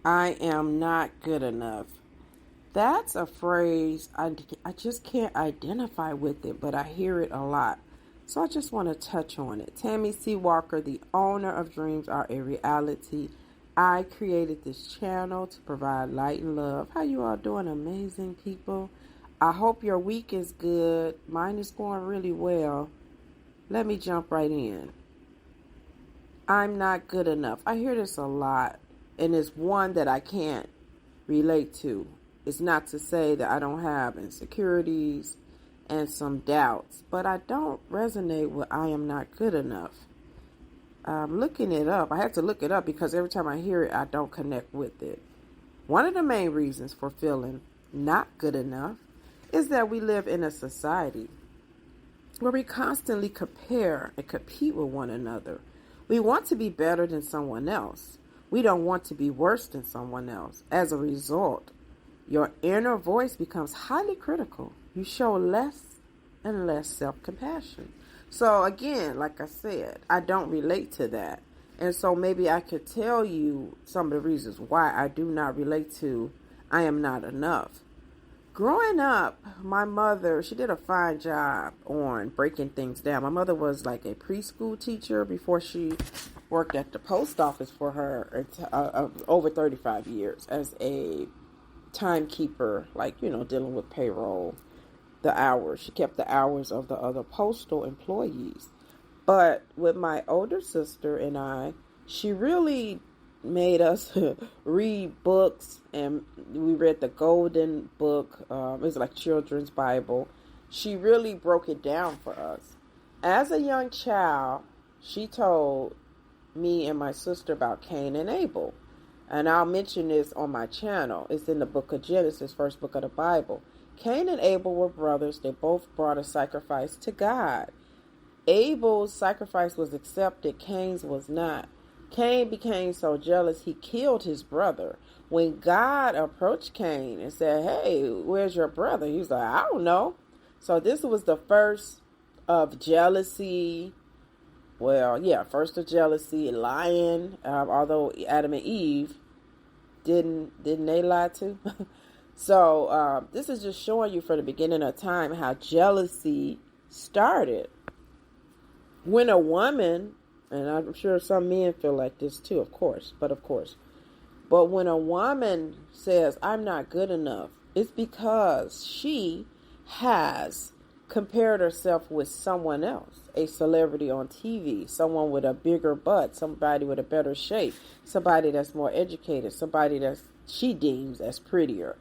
I am not good enough. That's a phrase I just can't identify with it, but I hear it a lot. So I just want to touch on it. Tammy C. Walker, the owner of Dreams Are a Reality. I created this channel to provide light and love. How you all doing, amazing people? I hope your week is good. Mine is going really well. Let me jump right in. I'm not good enough. I hear this a lot, and it's one that I can't relate to. It's not to say that I don't have insecurities and some doubts, but I don't resonate with I am not good enough. Looking it up, I had to look it up because every time I hear it, I don't connect with it. One of the main reasons for feeling not good enough is that we live in a society where we constantly compare and compete with one another. We want to be better than someone else. We don't want to be worse than someone else. As a result, your inner voice becomes highly critical. You show less and less self-compassion. So again, like I said, I don't relate to that. And so maybe I could tell you some of the reasons why I do not relate to I am not enough. Growing up, my mother, she did a fine job on breaking things down. My mother was like a preschool teacher before she worked at the post office for her over 35 years as a timekeeper, like, dealing with payroll, the hours. She kept the hours of the other postal employees. But with my older sister and I, she really made us read books, and we read the Golden Book. It was like children's Bible. She really broke it down for us. As a young child, she told me and my sister about Cain and Abel. And I'll mention this on my channel. It's in the book of Genesis, first book of the Bible. Cain and Abel were brothers. They both brought a sacrifice to God. Abel's sacrifice was accepted. Cain's was not. Cain became so jealous he killed his brother. When God approached Cain and said, "Hey, where's your brother?" He was like, "I don't know." So this was the first of jealousy. Well, yeah, first of jealousy, lying. Although Adam and Eve didn't they lie too? So this is just showing you from the beginning of time how jealousy started. When a woman, and I'm sure some men feel like this too, of course, but when a woman says, "I'm not good enough," it's because she has compared herself with someone else, a celebrity on TV, someone with a bigger butt, somebody with a better shape, somebody that's more educated, somebody that she deems as prettier.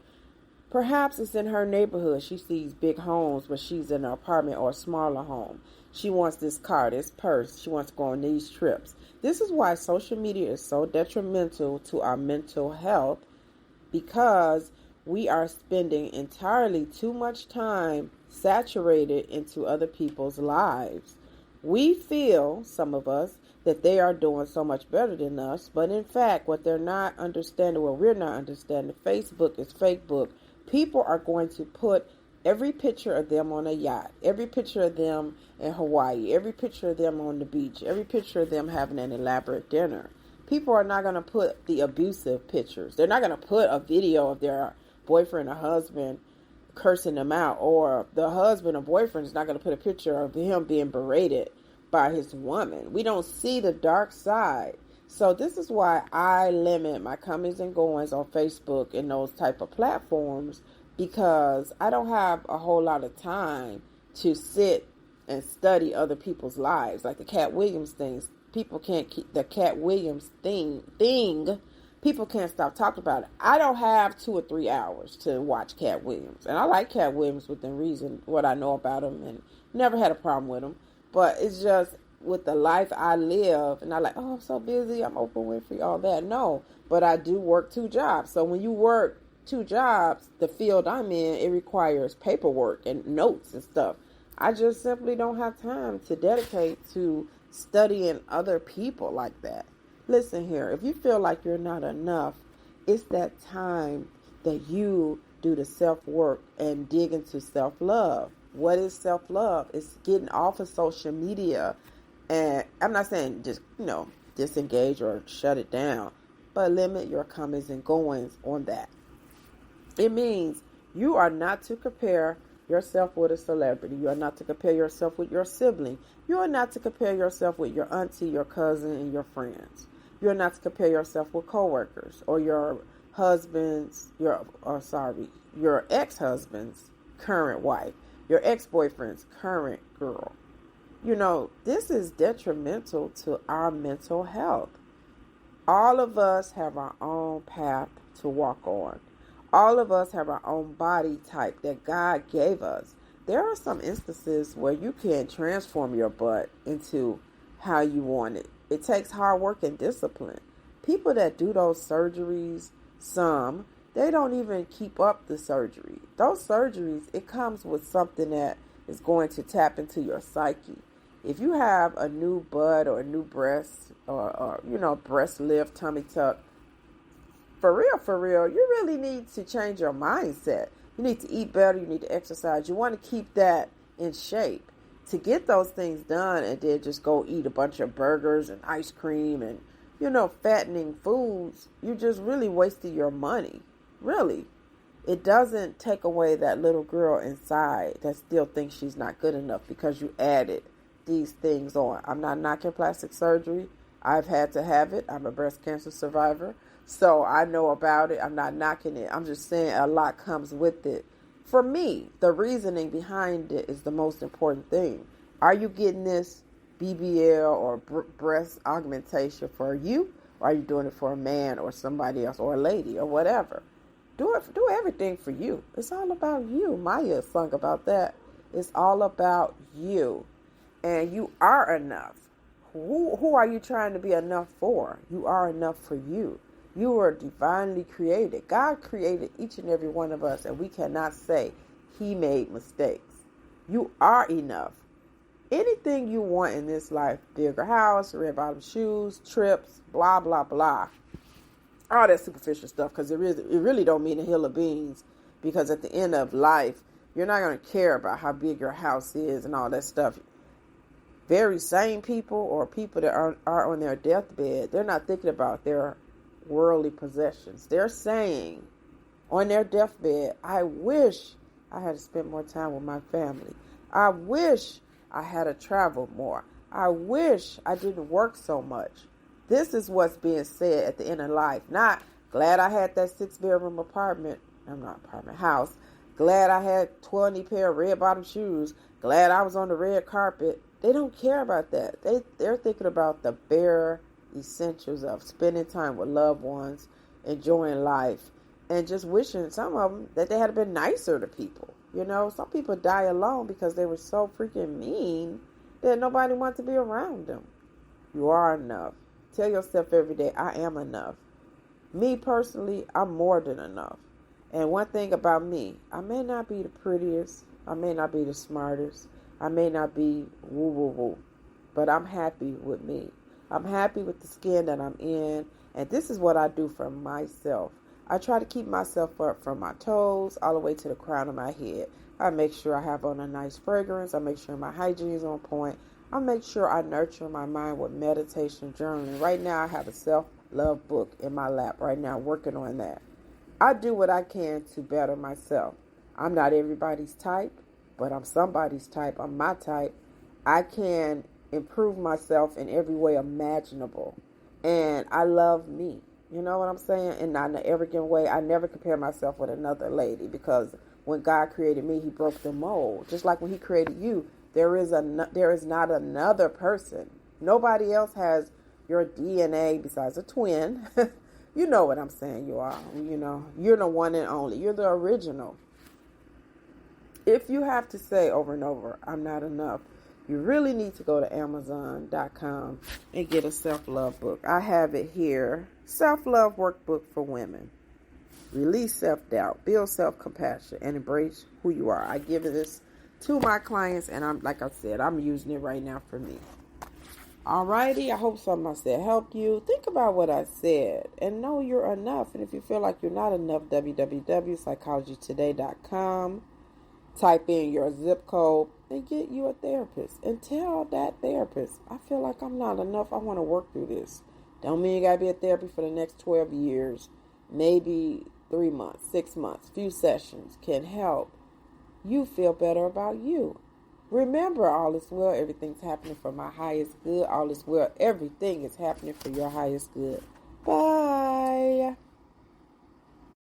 Perhaps it's in her neighborhood. She sees big homes, but she's in an apartment or a smaller home. She wants this car, this purse. She wants to go on these trips. This is why social media is so detrimental to our mental health, because we are spending entirely too much time saturated into other people's lives. We feel, some of us, that they are doing so much better than us, but in fact, what they're not understanding, what we're not understanding, Facebook is fake book. People are going to put every picture of them on a yacht, every picture of them in Hawaii, every picture of them on the beach, every picture of them having an elaborate dinner. People are not going to put the abusive pictures. They're not going to put a video of their boyfriend or husband cursing them out, or the husband or boyfriend is not going to put a picture of him being berated by his woman. We don't see the dark side. So this is why I limit my comings and goings on Facebook and those type of platforms, because I don't have a whole lot of time to sit and study other people's lives. Like the Cat Williams things. People can't keep the Cat Williams thing. People can't stop talking about it. I don't have 2 or 3 hours to watch Cat Williams. And I like Cat Williams within reason, what I know about him, and never had a problem with him. But it's just with the life I live, and I like, oh, I'm so busy, I'm Oprah Winfrey, all that. No, but I do work 2 jobs. So when you work 2 jobs, the field I'm in, it requires paperwork and notes and stuff. I just simply don't have time to dedicate to studying other people like that. Listen here, if you feel like you're not enough, it's that time that you do the self-work and dig into self-love. What is self-love? It's getting off of social media. And I'm not saying just, disengage or shut it down, but limit your comings and goings on that. It means you are not to compare yourself with a celebrity. You are not to compare yourself with your sibling. You are not to compare yourself with your auntie, your cousin, and your friends. You are not to compare yourself with coworkers or your your ex-husband's current wife, your ex-boyfriend's current girl. This is detrimental to our mental health. All of us have our own path to walk on. All of us have our own body type that God gave us. There are some instances where you can transform your butt into how you want it. It takes hard work and discipline. People that do those surgeries, they don't even keep up the surgery. Those surgeries, it comes with something that is going to tap into your psyche. If you have a new butt or a new breast or breast lift, tummy tuck, for real, you really need to change your mindset. You need to eat better. You need to exercise. You want to keep that in shape. To get those things done and then just go eat a bunch of burgers and ice cream and, fattening foods, you just really wasted your money. Really. It doesn't take away that little girl inside that still thinks she's not good enough because you added these things on. I'm not knocking plastic surgery. I've had to have it. I'm a breast cancer survivor. So I know about it. I'm not knocking it. I'm just saying a lot comes with it. For me, the reasoning behind it is the most important thing. Are you getting this BBL or breast augmentation for you? Or are you doing it for a man or somebody else or a lady or whatever? Do everything for you. It's all about you. Maya sung about that. It's all about you. And you are enough. Who are you trying to be enough for? You are enough for you. You are divinely created. God created each and every one of us, and we cannot say He made mistakes. You are enough. Anything you want in this life, bigger house, red bottom shoes, trips, blah, blah, blah. All that superficial stuff, because it really don't mean a hill of beans, because at the end of life, you're not going to care about how big your house is and all that stuff. Very sane people or people that are on their deathbed, they're not thinking about their worldly possessions. They're saying on their deathbed, I wish I had spent more time with my family. I wish I had to travel more. I wish I didn't work so much. This is what's being said at the end of life. Not glad I had that 6-bedroom house. Glad I had 20 pair of red bottom shoes. Glad I was on the red carpet. They don't care about that. They're thinking about the bare essentials of spending time with loved ones, enjoying life, and just wishing, some of them, that they had been nicer to people. Some people die alone because they were so freaking mean that nobody wanted to be around them. You are enough. Tell yourself every day, I am enough. Me personally, I'm more than enough. And one thing about me, I may not be the prettiest, I may not be the smartest, I may not be woo, but I'm happy with me. I'm happy with the skin that I'm in, and this is what I do for myself. I try to keep myself up from my toes all the way to the crown of my head. I make sure I have on a nice fragrance. I make sure my hygiene is on point. I make sure I nurture my mind with meditation, journaling. Right now, I have a self-love book in my lap right now, working on that. I do what I can to better myself. I'm not everybody's type, but I'm somebody's type. I'm my type. I can improve myself in every way imaginable. And I love me. You know what I'm saying? And not in an arrogant way. I never compare myself with another lady, because when God created me, He broke the mold. Just like when He created you, there is not another person. Nobody else has your DNA besides a twin. You know what I'm saying, you are. You're the one and only. You're the original. If you have to say over and over, I'm not enough, you really need to go to Amazon.com and get a self-love book. I have it here. Self-love workbook for women. Release self-doubt, build self-compassion, and embrace who you are. I give this to my clients, and I'm using it right now for me. Alrighty, I hope something I said helped you. Think about what I said and know you're enough. And if you feel like you're not enough, www.psychologytoday.com. Type in your zip code and get you a therapist. And tell that therapist, I feel like I'm not enough. I want to work through this. Don't mean you got to be in therapy for the next 12 years. Maybe 3 months, 6 months, few sessions can help you feel better about you. Remember, all is well. Everything's happening for my highest good. All is well. Everything is happening for your highest good. Bye.